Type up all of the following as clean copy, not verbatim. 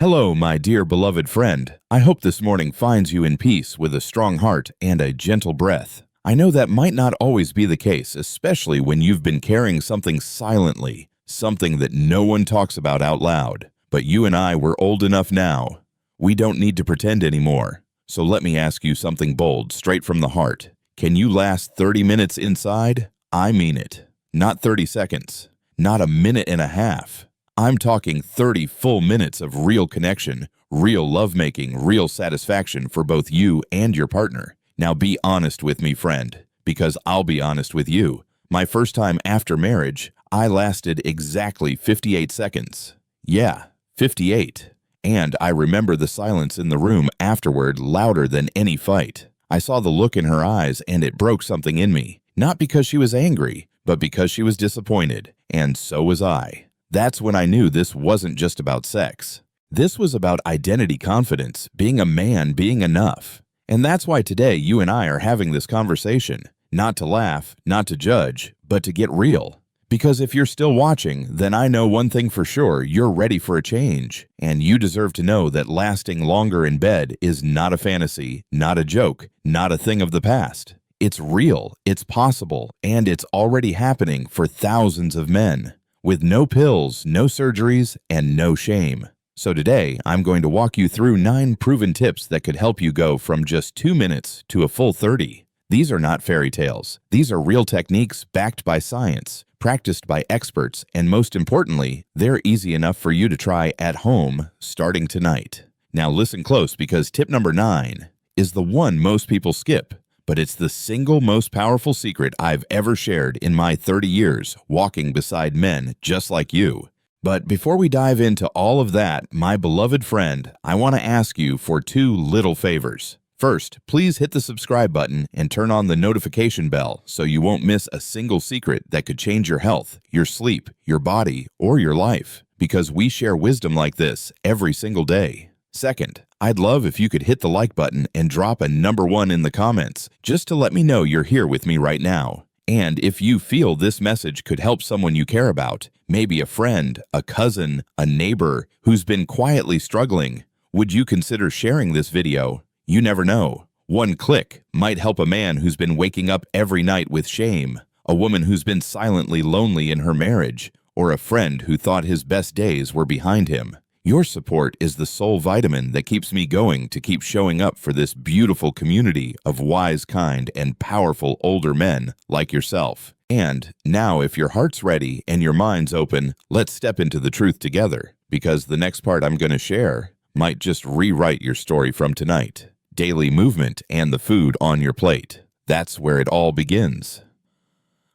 Hello, my dear beloved friend. I hope this morning finds you in peace with a strong heart and a gentle breath. I know that might not always be the case, especially when you've been carrying something silently, something that no one talks about out loud. But you and I were old enough now. We don't need to pretend anymore. So let me ask you something bold, straight from the heart. Can you last 30 minutes inside? I mean it. Not 30 seconds. Not a minute and a half. I'm talking 30 full minutes of real connection, real lovemaking, real satisfaction for both you and your partner. Now be honest with me, friend, because I'll be honest with you. My first time after marriage, I lasted exactly 58 seconds. Yeah, 58. And I remember the silence in the room afterward louder than any fight. I saw the look in her eyes and it broke something in me. Not because she was angry, but because she was disappointed. And so was I. That's when I knew this wasn't just about sex. This was about identity confidence, being a man, being enough. And that's why today you and I are having this conversation. Not to laugh, not to judge, but to get real. Because if you're still watching, then I know one thing for sure, you're ready for a change. And you deserve to know that lasting longer in bed is not a fantasy, not a joke, not a thing of the past. It's real, it's possible, and it's already happening for thousands of men. With no pills, no surgeries, and no shame. So today, I'm going to walk you through 9 proven tips that could help you go from just 2 minutes to a full 30. These are not fairy tales. These are real techniques backed by science, practiced by experts, and most importantly, they're easy enough for you to try at home starting tonight. Now listen close because tip number 9 is the one most people skip. But it's the single most powerful secret I've ever shared in my 30 years walking beside men just like you. But before we dive into all of that, my beloved friend, I want to ask you for 2 little favors. First, please hit the subscribe button and turn on the notification bell so you won't miss a single secret that could change your health, your sleep, your body, or your life. Because we share wisdom like this every single day. Second, I'd love if you could hit the like button and drop a number 1 in the comments, just to let me know you're here with me right now. And if you feel this message could help someone you care about, maybe a friend, a cousin, a neighbor who's been quietly struggling, would you consider sharing this video? You never know. One click might help a man who's been waking up every night with shame, a woman who's been silently lonely in her marriage, or a friend who thought his best days were behind him. Your support is the sole vitamin that keeps me going to keep showing up for this beautiful community of wise, kind, and powerful older men like yourself. And now, if your heart's ready and your mind's open, let's step into the truth together, because the next part I'm going to share might just rewrite your story from tonight. Daily movement and the food on your plate. That's where it all begins.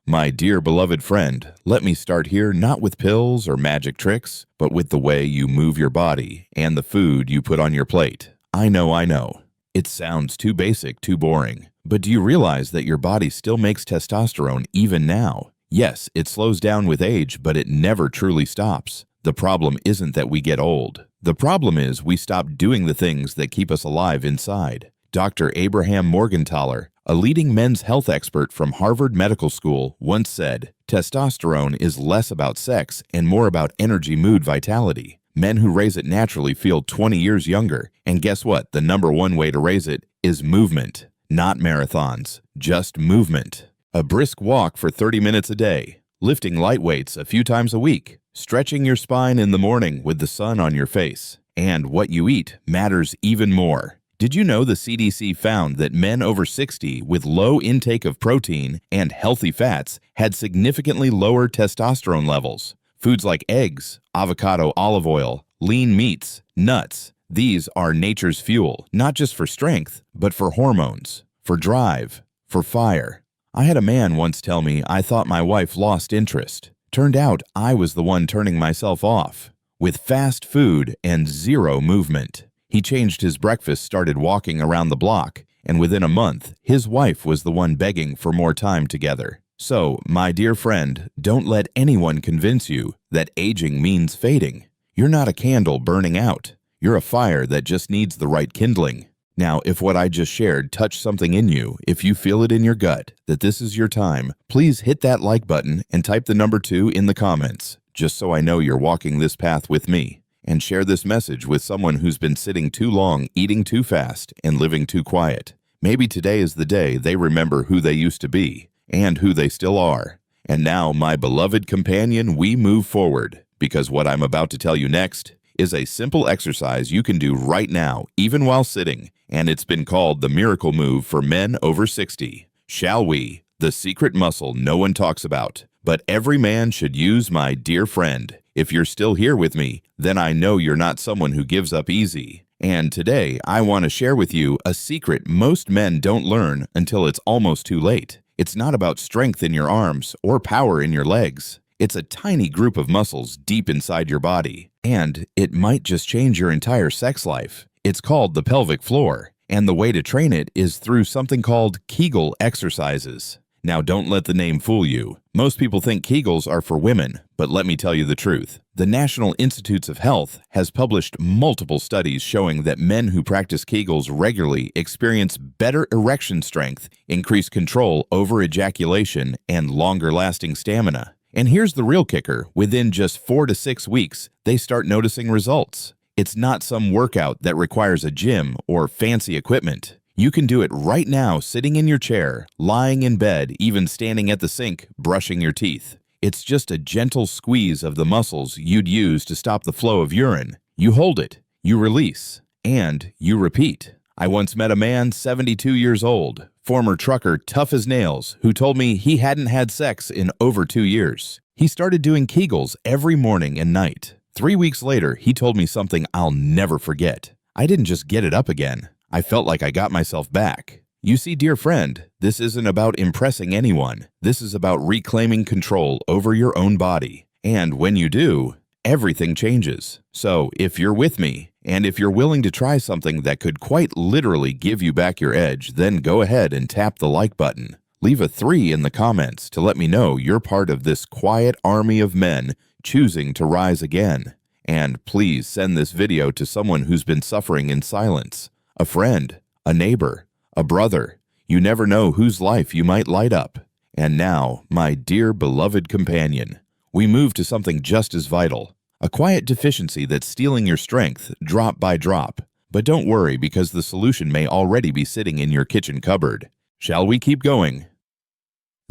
My dear beloved friend, let me start here not with pills or magic tricks, but with the way you move your body and the food you put on your plate. I know. It sounds too basic, too boring. But do you realize that your body still makes testosterone even now? Yes, it slows down with age, but it never truly stops. The problem isn't that we get old. The problem is we stop doing the things that keep us alive inside. Dr. Abraham Morgentaler, a leading men's health expert from Harvard Medical School, once said, "Testosterone is less about sex and more about energy, mood, vitality. Men who raise it naturally feel 20 years younger. And guess what? The number 1 way to raise it is movement. Not marathons, just movement. A brisk walk for 30 minutes a day, lifting light weights a few times a week, stretching your spine in the morning with the sun on your face. And what you eat matters even more. Did you know the CDC found that men over 60 with low intake of protein and healthy fats had significantly lower testosterone levels? Foods like eggs, avocado, olive oil, lean meats, nuts, these are nature's fuel, not just for strength, but for hormones, for drive, for fire. I had a man once tell me I thought my wife lost interest. Turned out I was the one turning myself off, with fast food and zero movement. He changed his breakfast, started walking around the block, and within a month, his wife was the one begging for more time together. So, my dear friend, don't let anyone convince you that aging means fading. You're not a candle burning out. You're a fire that just needs the right kindling. Now, if what I just shared touched something in you, if you feel it in your gut that this is your time, please hit that like button and type the number 2 in the comments, just so I know you're walking this path with me. and share this message with someone who's been sitting too long, eating too fast, and living too quiet. Maybe today is the day they remember who they used to be and who they still are. And now, my beloved companion, we move forward, because what I'm about to tell you next is a simple exercise you can do right now, even while sitting, and it's been called the miracle move for men over 60. Shall we? The secret muscle no one talks about, but every man should use, my dear friend. If you're still here with me, then I know you're not someone who gives up easy. And today, I want to share with you a secret most men don't learn until it's almost too late. It's not about strength in your arms or power in your legs. It's a tiny group of muscles deep inside your body, and it might just change your entire sex life. It's called the pelvic floor, and the way to train it is through something called Kegel exercises. Now, don't let the name fool you. Most people think Kegels are for women, but let me tell you the truth. The National Institutes of Health has published multiple studies showing that men who practice Kegels regularly experience better erection strength, increased control over ejaculation, and longer-lasting stamina. And here's the real kicker. Within just 4 to 6 weeks, they start noticing results. It's not some workout that requires a gym or fancy equipment. You can do it right now, sitting in your chair, lying in bed, even standing at the sink, brushing your teeth. It's just a gentle squeeze of the muscles you'd use to stop the flow of urine. You hold it, you release, and you repeat. I once met a man, 72 years old, former trucker, tough as nails, who told me he hadn't had sex in over 2 years. He started doing Kegels every morning and night. 3 weeks later, he told me something I'll never forget. I didn't just get it up again. I felt like I got myself back. You see, dear friend, this isn't about impressing anyone. This is about reclaiming control over your own body. And when you do, everything changes. So if you're with me, and if you're willing to try something that could quite literally give you back your edge, then go ahead and tap the like button. Leave a 3 in the comments to let me know you're part of this quiet army of men choosing to rise again. And please send this video to someone who's been suffering in silence. A friend, a neighbor, a brother. You never know whose life you might light up. And now, my dear beloved companion, we move to something just as vital. A quiet deficiency that's stealing your strength drop by drop. But don't worry, because the solution may already be sitting in your kitchen cupboard. Shall we keep going?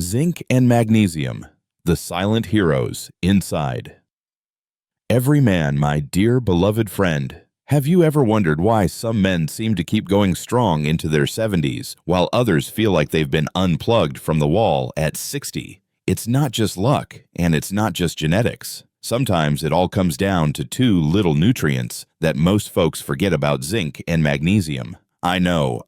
Zinc and magnesium, the silent heroes inside. Every man, my dear beloved friend, have you ever wondered why some men seem to keep going strong into their 70s, while others feel like they've been unplugged from the wall at 60? It's not just luck, and it's not just genetics. Sometimes it all comes down to 2 little nutrients that most folks forget about: zinc and magnesium. I know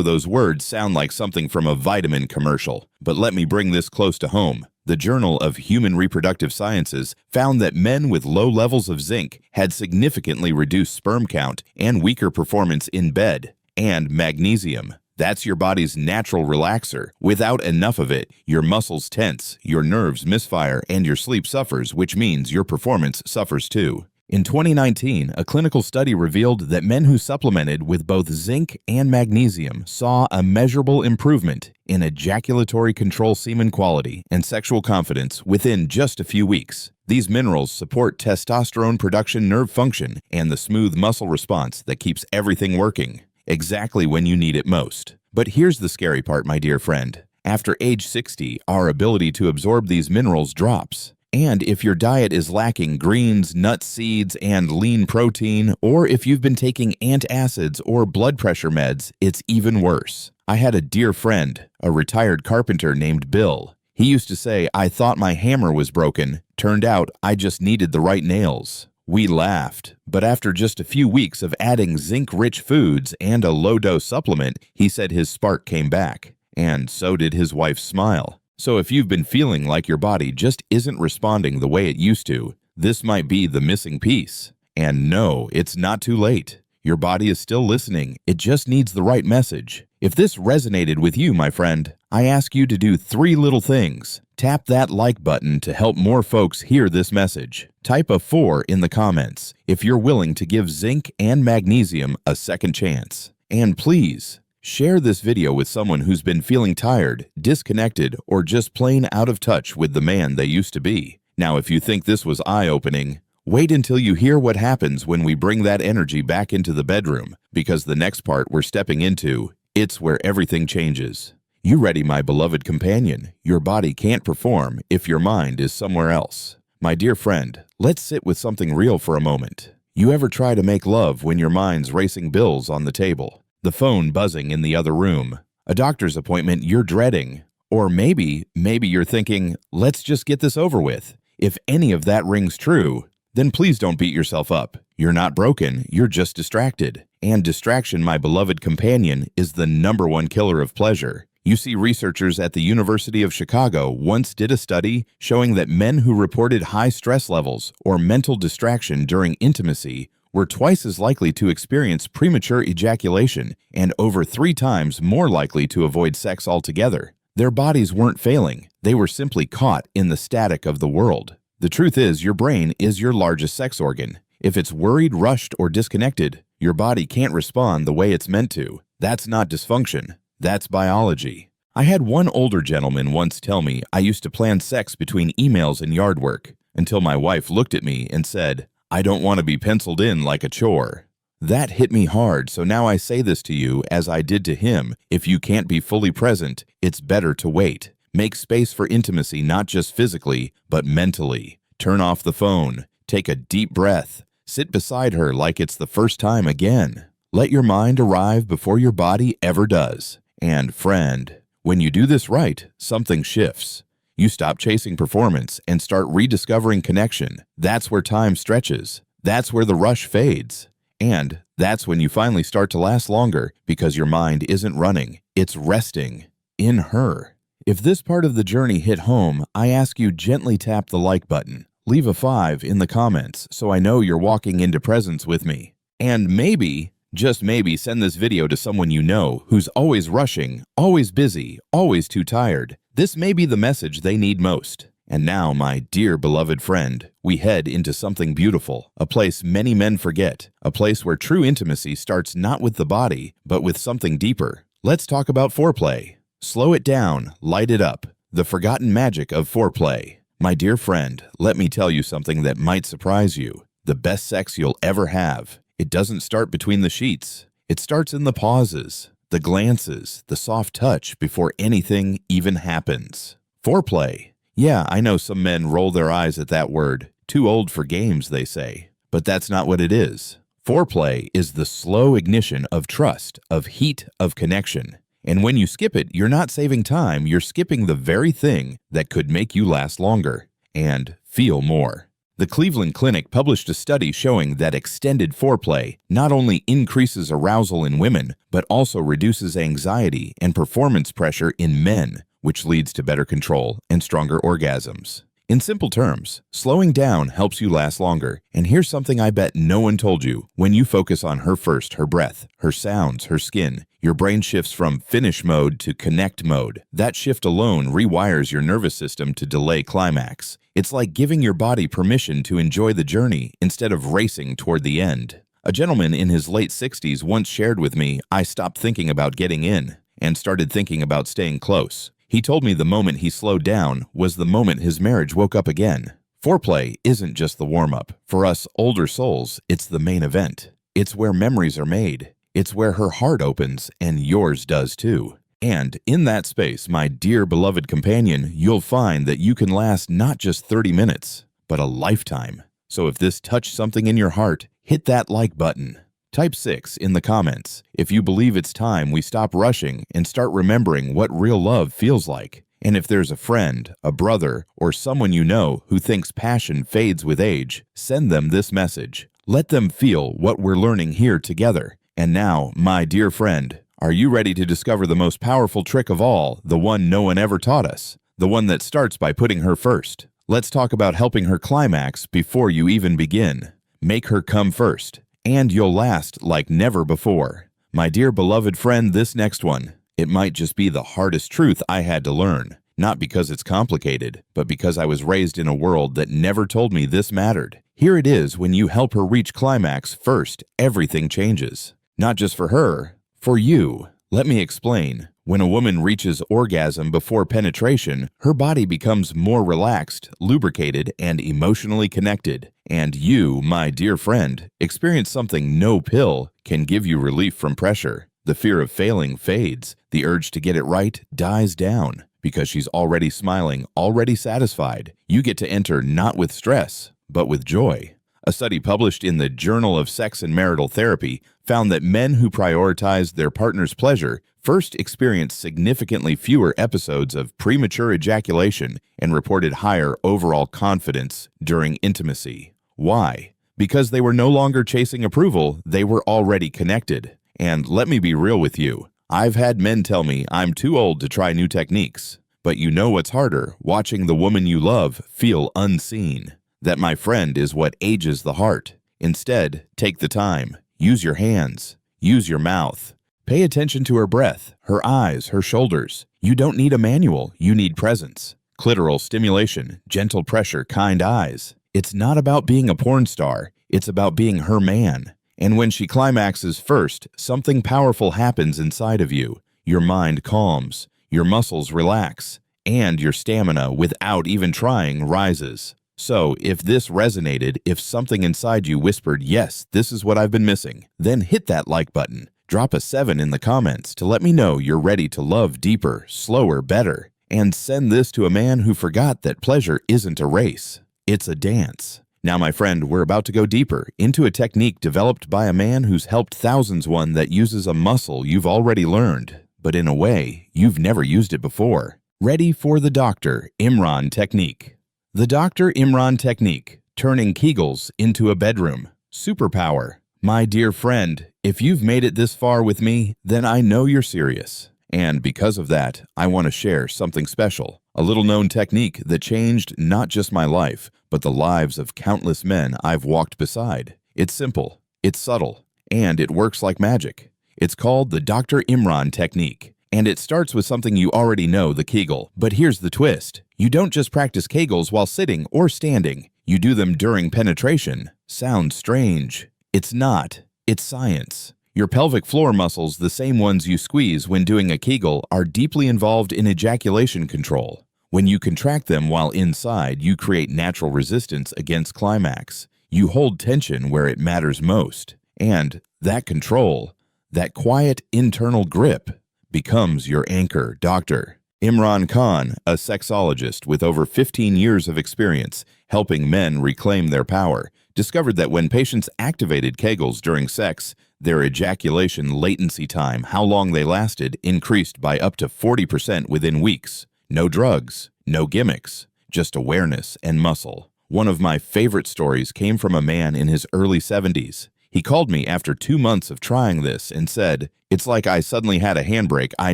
those words sound like something from a vitamin commercial, but let me bring this close to home. The Journal of Human Reproductive Sciences found that men with low levels of zinc had significantly reduced sperm count and weaker performance in bed. And magnesium, that's your body's natural relaxer. Without enough of it, your muscles tense, your nerves misfire, and your sleep suffers, which means your performance suffers too. In 2019, a clinical study revealed that men who supplemented with both zinc and magnesium saw a measurable improvement in ejaculatory control, semen quality, and sexual confidence within just a few weeks. These minerals support testosterone production, nerve function, and the smooth muscle response that keeps everything working exactly when you need it most. But here's the scary part, my dear friend. After age 60, our ability to absorb these minerals drops. And if your diet is lacking greens, nuts, seeds, and lean protein, or if you've been taking antacids or blood pressure meds, it's even worse. I had a dear friend, a retired carpenter named Bill. He used to say, "I thought my hammer was broken. Turned out I just needed the right nails." We laughed, but after just a few weeks of adding zinc-rich foods and a low-dose supplement, he said his spark came back. And so did his wife's smile. So if you've been feeling like your body just isn't responding the way it used to, this might be the missing piece. And no, it's not too late. Your body is still listening. It just needs the right message. If this resonated with you, my friend, I ask you to do 3 little things. Tap that like button to help more folks hear this message. Type a 4 in the comments if you're willing to give zinc and magnesium a second chance. And please, share this video with someone who's been feeling tired, disconnected, or just plain out of touch with the man they used to be. Now, if you think this was eye-opening, Wait until you hear what happens when we bring that energy back into the bedroom, because the next part we're stepping into, it's where everything changes. You ready, my beloved companion? Your body can't perform if your mind is somewhere else. My dear friend, let's sit with something real for a moment. You ever try to make love when your mind's racing bills on the table, the phone buzzing in the other room, a doctor's appointment you're dreading, or maybe you're thinking, let's just get this over with? If any of that rings true, then please don't beat yourself up. You're not broken, you're just distracted. And distraction, my beloved companion, is the #1 killer of pleasure. You see, researchers at the University of Chicago once did a study showing that men who reported high stress levels or mental distraction during intimacy were twice as likely to experience premature ejaculation and over 3 times more likely to avoid sex altogether. Their bodies weren't failing, they were simply caught in the static of the world. The truth is, your brain is your largest sex organ. If it's worried, rushed, or disconnected, your body can't respond the way it's meant to. That's not dysfunction. That's biology. I had one older gentleman once tell me I used to plan sex between emails and yard work, until my wife looked at me and said, "I don't want to be penciled in like a chore." That hit me hard, so now I say this to you as I did to him: if you can't be fully present, it's better to wait. Make space for intimacy, not just physically, but mentally. Turn off the phone. Take a deep breath. Sit beside her like it's the first time again. Let your mind arrive before your body ever does. And friend, when you do this right, something shifts. You stop chasing performance and start rediscovering connection. That's where time stretches. That's where the rush fades. And that's when you finally start to last longer, because your mind isn't running, it's resting in her. If this part of the journey hit home, I ask you gently tap the like button. Leave a 5 in the comments so I know you're walking into presence with me. And maybe, just maybe, send this video to someone you know who's always rushing, always busy, always too tired. This may be the message they need most. And now, my dear beloved friend, we head into something beautiful, a place many men forget, a place where true intimacy starts not with the body, but with something deeper. Let's talk about foreplay. Slow it down, light it up. The forgotten magic of foreplay. My dear friend, let me tell you something that might surprise you. The best sex you'll ever have, it doesn't start between the sheets. It starts in the pauses, the glances, the soft touch before anything even happens. Foreplay. Yeah, I know some men roll their eyes at that word. Too old for games, they say. But that's not what it is. Foreplay is the slow ignition of trust, of heat, of connection. And when you skip it, you're not saving time, you're skipping the very thing that could make you last longer and feel more. The Cleveland Clinic published a study showing that extended foreplay not only increases arousal in women, but also reduces anxiety and performance pressure in men, which leads to better control and stronger orgasms. In simple terms, slowing down helps you last longer. And here's something I bet no one told you. When you focus on her first, her breath, her sounds, her skin, your brain shifts from finish mode to connect mode. That shift alone rewires your nervous system to delay climax. It's like giving your body permission to enjoy the journey instead of racing toward the end. A gentleman in his late 60s once shared with me, "I stopped thinking about getting in and started thinking about staying close." He told me the moment he slowed down was the moment his marriage woke up again. Foreplay isn't just the warm-up. For us older souls, it's the main event. It's where memories are made. It's where her heart opens, and yours does too. And in that space, my dear beloved companion, you'll find that you can last not just 30 minutes, but a lifetime. So if this touched something in your heart, hit that like button. Type 6 in the comments if you believe it's time we stop rushing and start remembering what real love feels like. And if there's a friend, a brother, or someone you know who thinks passion fades with age, send them this message. Let them feel what we're learning here together. And now, my dear friend, are you ready to discover the most powerful trick of all, the one no one ever taught us? The one that starts by putting her first. Let's talk about helping her climax before you even begin. Make her come first, and you'll last like never before. My dear beloved friend, this next one, it might just be the hardest truth I had to learn. Not because it's complicated, but because I was raised in a world that never told me this mattered. Here it is: when you help her reach climax first, everything changes. Not just for her, for you. Let me explain. When a woman reaches orgasm before penetration, her body becomes more relaxed, lubricated, and emotionally connected. And you, my dear friend, experience something no pill can give you relief from pressure. The fear of failing fades. The urge to get it right dies down. Because she's already smiling, already satisfied, you get to enter not with stress, but with joy. A study published in the Journal of Sex and Marital Therapy found that men who prioritized their partner's pleasure first experienced significantly fewer episodes of premature ejaculation and reported higher overall confidence during intimacy. Why? Because they were no longer chasing approval, they were already connected. And let me be real with you. I've had men tell me I'm too old to try new techniques. But you know what's harder? Watching the woman you love feel unseen. That, my friend, is what ages the heart. Instead, take the time. Use your hands. Use your mouth. Pay attention to her breath, her eyes, her shoulders. You don't need a manual, you need presence. Clitoral stimulation, gentle pressure, kind eyes. It's not about being a porn star, it's about being her man. And when she climaxes first, something powerful happens inside of you. Your mind calms, your muscles relax, and your stamina, without even trying, rises. So, if this resonated, if something inside you whispered, yes, this is what I've been missing, then hit that like button. Drop a 7 in the comments to let me know you're ready to love deeper, slower, better. And send this to a man who forgot that pleasure isn't a race, it's a dance. Now, my friend, we're about to go deeper into a technique developed by a man who's helped thousands, one that uses a muscle you've already learned, but in a way you've never used it before. Ready for the Dr. Imran technique. The Dr. Imran technique, turning Kegels into a bedroom. Superpower. My dear friend, if you've made it this far with me, then I know you're serious. And because of that, I want to share something special, a little-known technique that changed not just my life, but the lives of countless men I've walked beside. It's simple, it's subtle, and it works like magic. It's called the Dr. Imran technique, and it starts with something you already know, the Kegel. But here's the twist. You don't just practice Kegels while sitting or standing. You do them during penetration. Sounds strange. It's not. It's science. Your pelvic floor muscles, the same ones you squeeze when doing a Kegel, are deeply involved in ejaculation control. When you contract them while inside, you create natural resistance against climax. You hold tension where it matters most. And that control, that quiet internal grip, becomes your anchor. Dr. Imran Khan, a sexologist with over 15 years of experience helping men reclaim their power, discovered that when patients activated Kegels during sex, their ejaculation latency time, how long they lasted, increased by up to 40% within weeks. No drugs, no gimmicks, just awareness and muscle. One of my favorite stories came from a man in his early 70s. He called me after 2 months of trying this and said, "It's like I suddenly had a handbrake I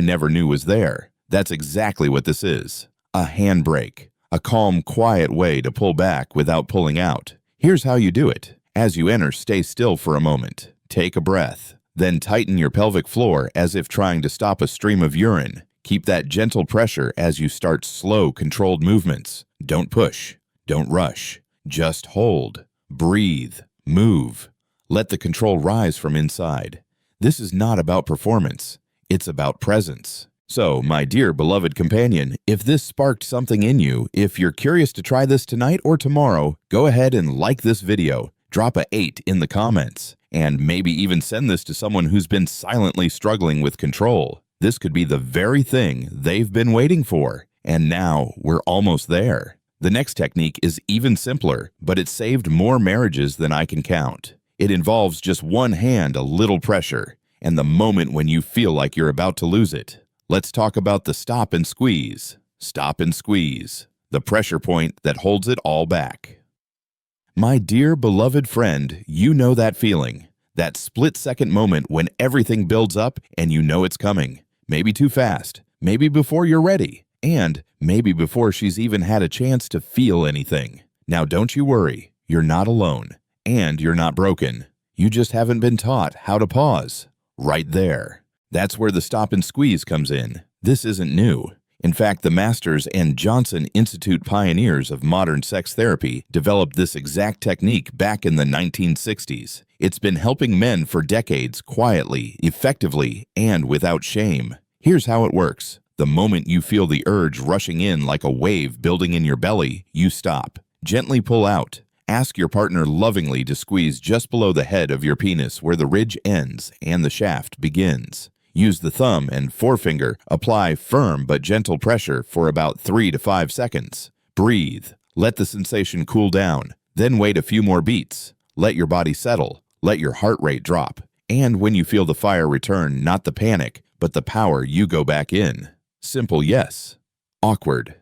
never knew was there." That's exactly what this is. A handbrake. A calm, quiet way to pull back without pulling out. Here's how you do it. As you enter, stay still for a moment. Take a breath. Then tighten your pelvic floor as if trying to stop a stream of urine. Keep that gentle pressure as you start slow, controlled movements. Don't push. Don't rush. Just hold. Breathe. Move. Let the control rise from inside. This is not about performance. It's about presence. So, my dear beloved companion, if this sparked something in you, if you're curious to try this tonight or tomorrow, go ahead and like this video, drop a 8 in the comments, and maybe even send this to someone who's been silently struggling with control. This could be the very thing they've been waiting for, and now we're almost there. The next technique is even simpler, but it saved more marriages than I can count. It involves just one hand, a little pressure, and the moment when you feel like you're about to lose it. Let's talk about the stop and squeeze. Stop and squeeze. The pressure point that holds it all back. My dear beloved friend, you know that feeling. That split-second moment when everything builds up and you know it's coming. Maybe too fast. Maybe before you're ready. And maybe before she's even had a chance to feel anything. Now don't you worry. You're not alone. And you're not broken. You just haven't been taught how to pause. Right there. That's where the stop and squeeze comes in. This isn't new. In fact, the Masters and Johnson Institute pioneers of modern sex therapy developed this exact technique back in the 1960s. It's been helping men for decades, quietly, effectively, and without shame. Here's how it works. The moment you feel the urge rushing in like a wave building in your belly, you stop. Gently pull out. Ask your partner lovingly to squeeze just below the head of your penis where the ridge ends and the shaft begins. Use the thumb and forefinger. Apply firm but gentle pressure for about 3 to 5 seconds. Breathe. Let the sensation cool down. Then wait a few more beats. Let your body settle. Let your heart rate drop. And when you feel the fire return, not the panic, but the power, you go back in. Simple yes. Awkward.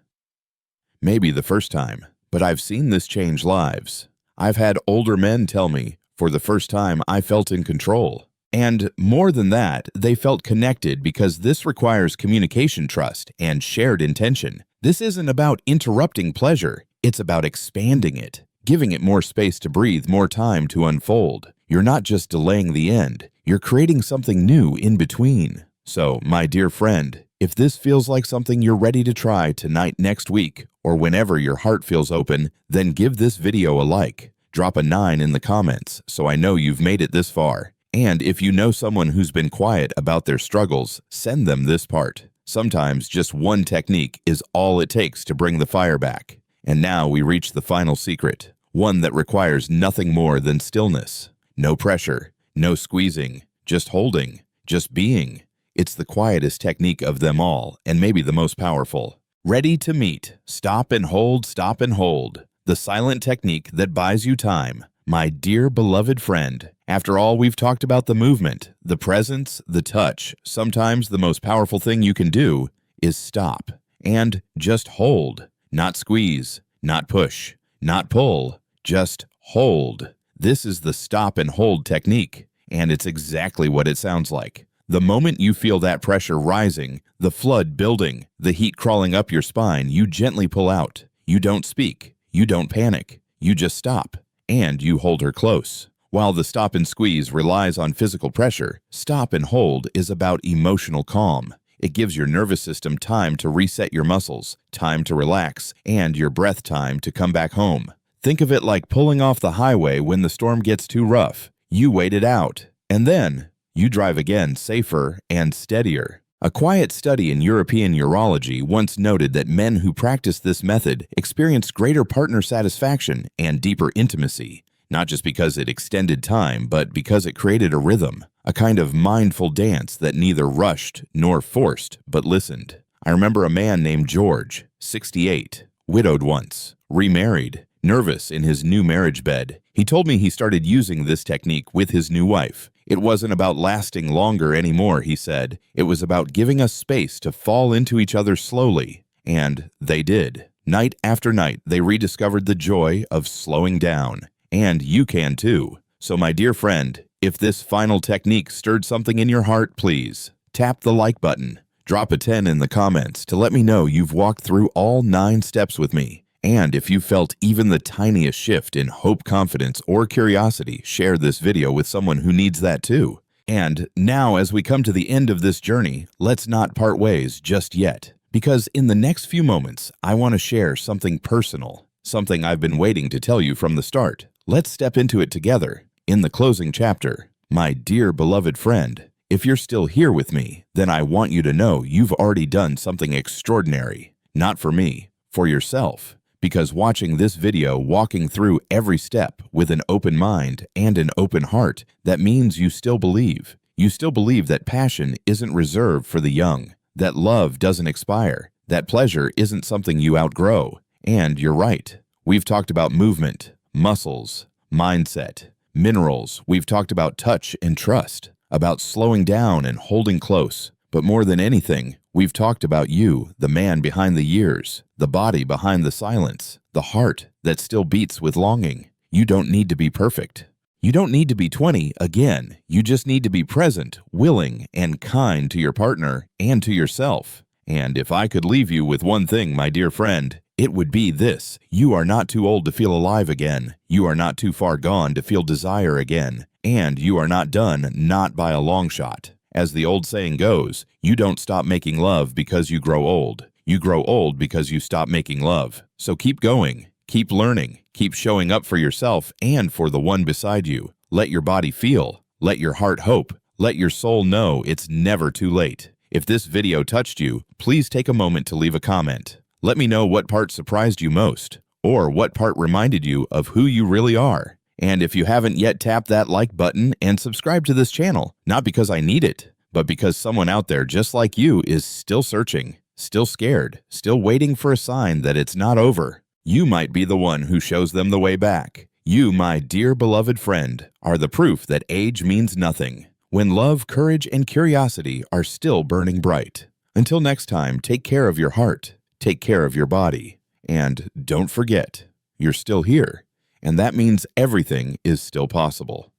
Maybe the first time, but I've seen this change lives. I've had older men tell me, for the first time I felt in control. And more than that, they felt connected because this requires communication, trust, and shared intention. This isn't about interrupting pleasure. It's about expanding it, giving it more space to breathe, more time to unfold. You're not just delaying the end. You're creating something new in between. So, my dear friend, if this feels like something you're ready to try tonight, next week, or whenever your heart feels open, then give this video a like. Drop a 9 in the comments so I know you've made it this far. And if you know someone who's been quiet about their struggles, send them this part. Sometimes just one technique is all it takes to bring the fire back. And now we reach the final secret, one that requires nothing more than stillness. No pressure, no squeezing, just holding, just being. It's the quietest technique of them all, and maybe the most powerful. Ready to meet. Stop and hold, stop and hold. The silent technique that buys you time. My dear beloved friend, after all we've talked about the movement, the presence, the touch, sometimes the most powerful thing you can do is stop and just hold. Not squeeze, not push, not pull, just hold. This is the stop and hold technique, and it's exactly what it sounds like. The moment you feel that pressure rising, the flood building, the heat crawling up your spine, you gently pull out. You don't speak, you don't panic, you just stop, and you hold her close. While the stop and squeeze relies on physical pressure, stop and hold is about emotional calm. It gives your nervous system time to reset your muscles, time to relax, and your breath time to come back home. Think of it like pulling off the highway when the storm gets too rough. You wait it out, and then you drive again, safer and steadier. A quiet study in European urology once noted that men who practice this method experience greater partner satisfaction and deeper intimacy, not just because it extended time, but because it created a rhythm, a kind of mindful dance that neither rushed nor forced, but listened. I remember a man named George, 68, widowed once, remarried, nervous in his new marriage bed. He told me he started using this technique with his new wife. It wasn't about lasting longer anymore, he said. It was about giving us space to fall into each other slowly. And they did. Night after night, they rediscovered the joy of slowing down. And you can too. So my dear friend, if this final technique stirred something in your heart, please tap the like button. Drop a 10 in the comments to let me know you've walked through all 9 steps with me. And if you felt even the tiniest shift in hope, confidence, or curiosity, share this video with someone who needs that too. And now, as we come to the end of this journey, let's not part ways just yet. Because in the next few moments, I want to share something personal, something I've been waiting to tell you from the start. Let's step into it together. In the closing chapter, my dear beloved friend, if you're still here with me, then I want you to know you've already done something extraordinary. Not for me, for yourself. Because watching this video, walking through every step with an open mind and an open heart, that means you still believe. You still believe that passion isn't reserved for the young, that love doesn't expire, that pleasure isn't something you outgrow. And you're right. We've talked about movement, muscles, mindset, minerals. We've talked about touch and trust, about slowing down and holding close. But more than anything, we've talked about you, the man behind the years, the body behind the silence, the heart that still beats with longing. You don't need to be perfect. You don't need to be 20 again. You just need to be present, willing, and kind to your partner and to yourself. And if I could leave you with one thing, my dear friend, it would be this. You are not too old to feel alive again. You are not too far gone to feel desire again. And you are not done, not by a long shot. As the old saying goes, you don't stop making love because you grow old. You grow old because you stop making love. So keep going, keep learning, keep showing up for yourself and for the one beside you. Let your body feel, let your heart hope, let your soul know it's never too late. If this video touched you, please take a moment to leave a comment. Let me know what part surprised you most, or what part reminded you of who you really are. And if you haven't yet tapped that like button and subscribe to this channel, not because I need it, but because someone out there just like you is still searching, still scared, still waiting for a sign that it's not over. You might be the one who shows them the way back. You, my dear beloved friend, are the proof that age means nothing, when love, courage, and curiosity are still burning bright. Until next time, take care of your heart, take care of your body, and don't forget, you're still here, and that means everything is still possible.